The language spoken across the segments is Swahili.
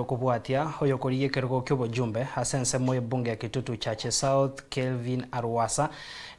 Kubwatia hoyo kuriye kirugo cy'ubujumbe asense mu bunge ya Kitutu Chache South Kelvin Arwasa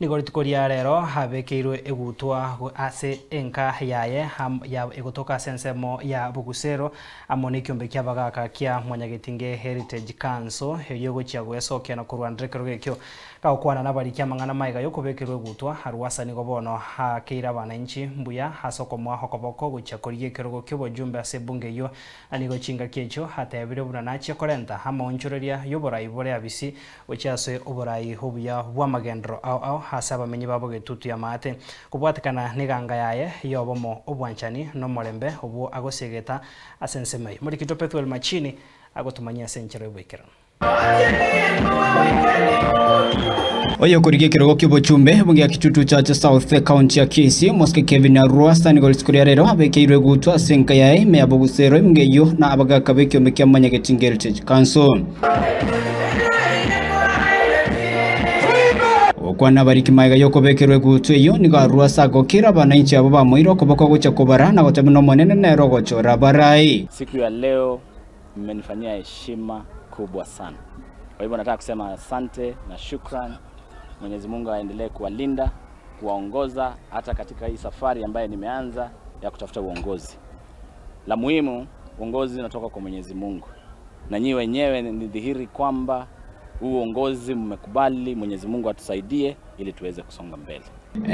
nigori tukoria rero habekeirwe egutwa ase enka yaye ya egotoka asense mo ya Bugusero amoni kyombe kyabagaka kya Mwanyagitinge Heritage Council heyo gochiagwe soke na kurwandre kirugo kyo kaukwana nabari kyamangana maiga yo kubekerwe egutwa Arwasa nigo bono hakeira bananchi mbuya hasoko mwa hokoboko gochakoriye kirugo cy'ubujumbe ase bunge yo anigo chinga kyecho tebire buranache korenta hama onchureria yoborai bore abisi ochaso oborai hobuya bwamagendro au hasaba menye babo Getutu ya mate kubwatikana niganga yaye yobomo obwanchani no morembe obu agosegeta asensemai muri kitopetwel machini agotumanya senchero bwekera Oyo kuriye kirogo cy'ubuchumbe bunge ya Kitutu Chache South County ya Kisii Moske Kelvin Arwasa ni goliskuria rero abekeirwe gutwa senka yae me Bugusero imgeyo na abagaka bekyo mekya Mwanyagitinge Heritage Council okwana bariki maiga yoko bekerwe gutwa iyo ni Arwasa gokira bananchi abo bamoiro koboko gucha kubara na gotemno monene na rogo chora barai. Siku ya leo mmenifanyia heshima kubwa sana. Kwa hivyo nataka kusema asante na shukran. Mwenyezi Mungu aendelee kuwalinda, kuwaongoza hata katika hii safari ambayo nimeanza ya kutafuta uongozi. La muhimu, uongozi unatoka kwa Mwenyezi Mungu. Na nyinyi wenyewe ni dhahiri kwamba uongozi mmekubali, Mwenyezi Mungu atusaidie ili tuweze kusonga mbele.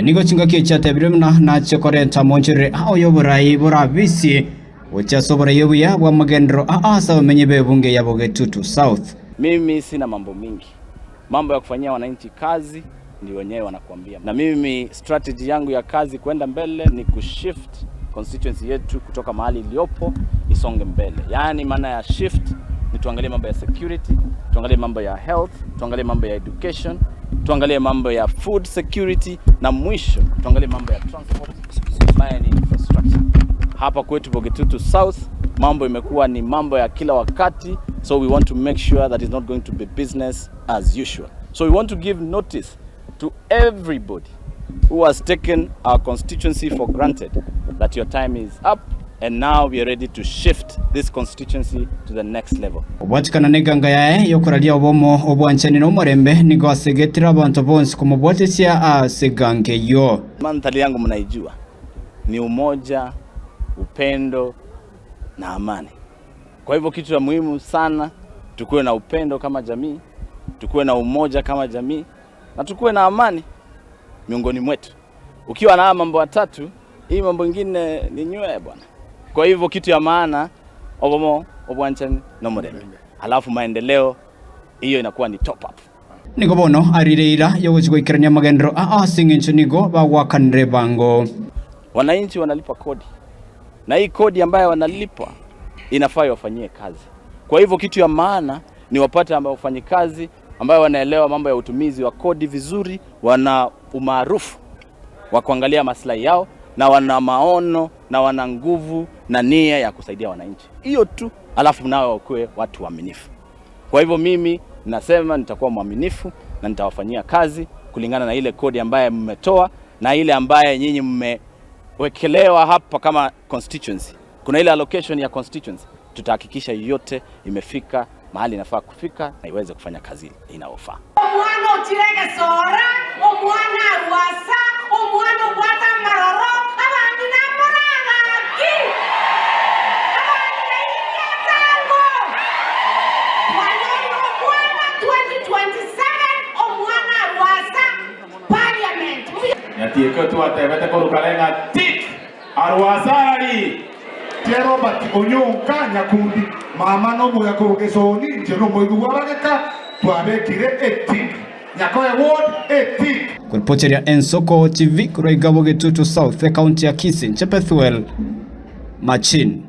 Nigo chinga kiechate biremna na chekorenta monchire aho yoborai borabisi uchasobora yobuya bwa magendro asa bamenye bebunge ya Getutu South. Mimi sina mambo mingi. Mambo ya kufanyia wananchi kazi ndio wenyewe wanakuambia. Na mimi strategy yangu ya kazi kwenda mbele ni kushift constituency yetu kutoka mahali iliyopo isonge mbele. Yaani maana ya shift ni tuangalie mambo ya security, tuangalie mambo ya health, tuangalie mambo ya education, tuangalie mambo ya food security na mwisho tuangalie mambo ya transport and infrastructure. Hapa kwetu Getutu South mambo imekuwa ni mambo ya kila wakati, so we want to make sure that it's not going to be business as usual. So we want to give notice to everybody who has taken our constituency for granted that your time is up and now we are ready to shift this constituency to the next level. Obwatikana neganga yae yokoralia obomo obwanchani no morembe nigo asegetira abantu bonse kumubwatesia asegange yo. Mandhari yangu mnaijua. Ni umoja, upendo na amani. Kwa hivyo kitu cha muhimu sana tukue na upendo kama jamii, tukue na umoja kama jamii na tukue na amani miongoni mwetu. Ukiwa na mambo matatu, hii mambo mengine ni nywe bwana. Kwa hivyo kitu ya maana obomo obwanchani no morembe. Alafu maendeleo hiyo inakuwa ni top up. Nigo bono arireira yogochigwikirania magendro asingincho nigo bagwakanire bango. Wananchi wanalipa kodi. Na hii kodi ambayo wanalipa inafaa wafanyie kazi. Kwa hivyo kitu ya maana ni wapate ambao wafanye kazi ambao wanaelewa mambo ya utumizi wa kodi vizuri, wana umaarufu wa kuangalia maslahi yao na wana maono na wana nguvu na nia ya kusaidia wananchi. Hiyo tu, alafu nao wakuwe watu waaminifu. Kwa hivyo mimi nasema nitakuwa mwaminifu na nitawafanyia kazi kulingana na ile kodi ambayo mmetoa na ile ambayo nyinyi mmewekelewa hapa kama constituency. Kuna ile allocation ya constituency. Tutahakikisha yote imefika mahali inafaa kufika na iweze kufanya kazi inayofaa. Omwana ochirege sora, omwana Arwasa, omwana bwata maroro, abandi na moranga ki. Abandi na inya tango. Wanyono omwana 2027 omwana Arwasa parliament. Nyatieko tuatebete korukalenga tik Arwasari. Tiero bati onyonka nyakundi mama no muya kugesoni njero moiguwa bageka twabekire etik nyakoe ward etik Kuripoteria Ensoko TV kuroiga Getutu South County ya Kisii Chepethwel Machin.